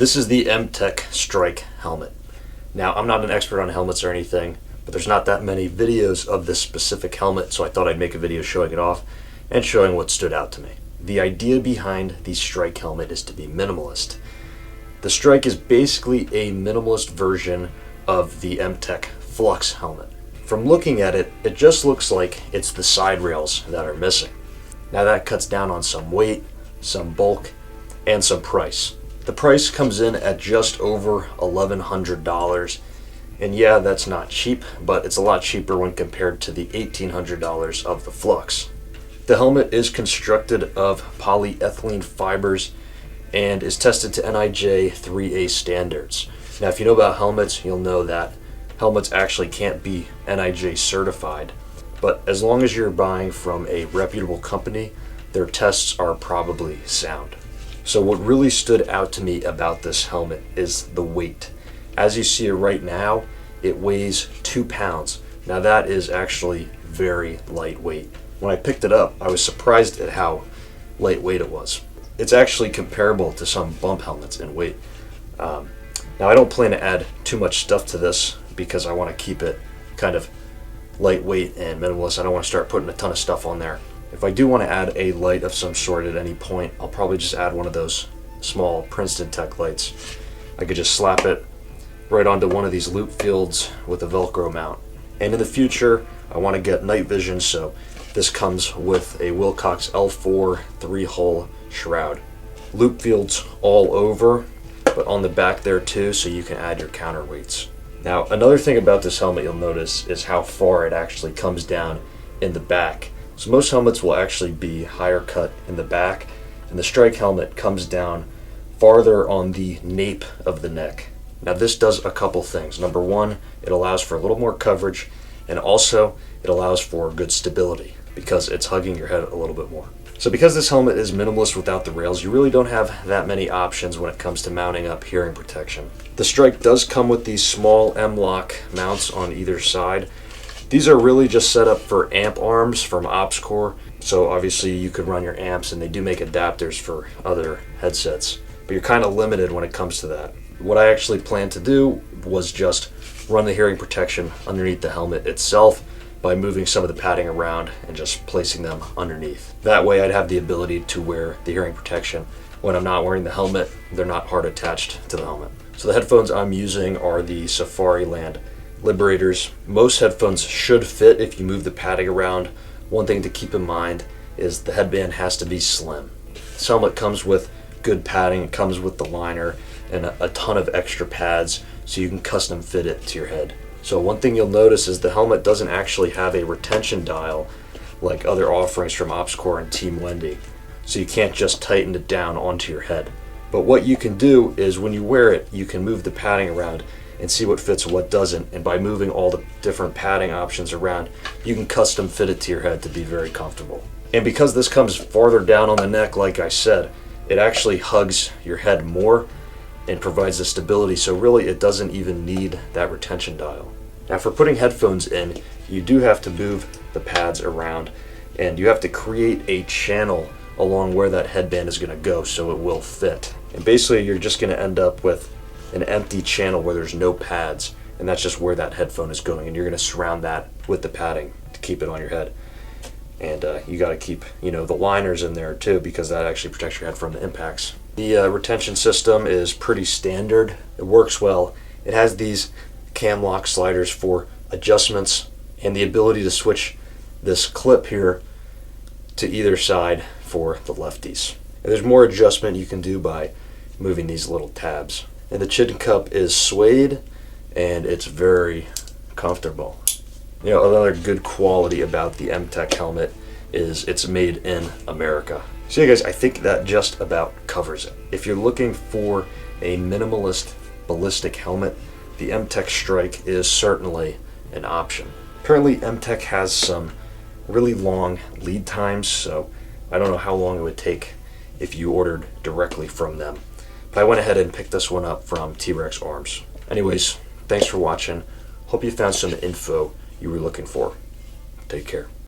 This is the MTEK Strike helmet. Now, I'm not an expert on helmets or anything, but there's not that many videos of this specific helmet, so I thought I'd make a video showing it off and showing what stood out to me. The idea behind the Strike helmet is to be minimalist. The Strike is basically a minimalist version of the MTEK Flux helmet. From looking at it, it just looks like it's the side rails that are missing. Now that cuts down on some weight, some bulk, and some price. The price comes in at just over $1,100, and yeah, that's not cheap, but it's a lot cheaper when compared to the $1,800 of the Flux. The helmet is constructed of polyethylene fibers and is tested to NIJ 3A standards. Now, if you know about helmets, you'll know that helmets actually can't be NIJ certified, but as long as you're buying from a reputable company, their tests are probably sound. So what really stood out to me about this helmet is the weight. As you see it right now, it weighs 2 pounds. Now that is actually very lightweight. When I picked it up, I was surprised at how lightweight it was. It's actually comparable to some bump helmets in weight. Now I don't plan to add too much stuff to this because I want to keep it kind of lightweight and minimalist. I don't want to start putting a ton of stuff on there. If I do want to add a light of some sort at any point, I'll probably just add one of those small Princeton Tech lights. I could just slap it right onto one of these loop fields with a Velcro mount. And in the future, I want to get night vision, so this comes with a Wilcox L4 3-hole shroud. Loop fields all over, but on the back there too, so you can add your counterweights. Now, another thing about this helmet you'll notice is how far it actually comes down in the back. So most helmets will actually be higher cut in the back, and the Strike helmet comes down farther on the nape of the neck. Now this does a couple things. Number one, it allows for a little more coverage, and also it allows for good stability because it's hugging your head a little bit more. So because this helmet is minimalist without the rails, you really don't have that many options when it comes to mounting up hearing protection. The Strike does come with these small M-lock mounts on either side. These are really just set up for amp arms from OpsCore, so obviously you could run your amps, and they do make adapters for other headsets, but you're kind of limited when it comes to that. What I actually planned to do was just run the hearing protection underneath the helmet itself by moving some of the padding around and just placing them underneath. That way I'd have the ability to wear the hearing protection when I'm not wearing the helmet. They're not hard attached to the helmet. So the headphones I'm using are the Safariland Liberators. Most headphones should fit if you move the padding around. One thing to keep in mind is the headband has to be slim. This helmet comes with good padding, it comes with the liner and a ton of extra pads so you can custom fit it to your head. So one thing you'll notice is the helmet doesn't actually have a retention dial like other offerings from OpsCore and Team Wendy. So you can't just tighten it down onto your head. But what you can do is when you wear it, you can move the padding around and see what fits and what doesn't, and by moving all the different padding options around, you can custom fit it to your head to be very comfortable. And because this comes farther down on the neck, like I said, it actually hugs your head more and provides the stability, so really it doesn't even need that retention dial. Now for putting headphones in, you do have to move the pads around, and you have to create a channel along where that headband is going to go so it will fit. And basically you're just going to end up with an empty channel where there's no pads, and that's just where that headphone is going, and you're going to surround that with the padding to keep it on your head. And you got to keep the liners in there too, because that actually protects your head from the impacts. The retention system is pretty standard. It works well. It has these cam lock sliders for adjustments and the ability to switch this clip here to either side for the lefties. And there's more adjustment you can do by moving these little tabs. And the chin cup is suede, and it's very comfortable. Another good quality about the MTEK helmet is it's made in America. So yeah guys, I think that just about covers it. If you're looking for a minimalist ballistic helmet, the MTEK Strike is certainly an option. Apparently MTEK has some really long lead times, so I don't know how long it would take if you ordered directly from them. But I went ahead and picked this one up from T-Rex Arms. Anyways, thanks for watching. Hope you found some info you were looking for. Take care.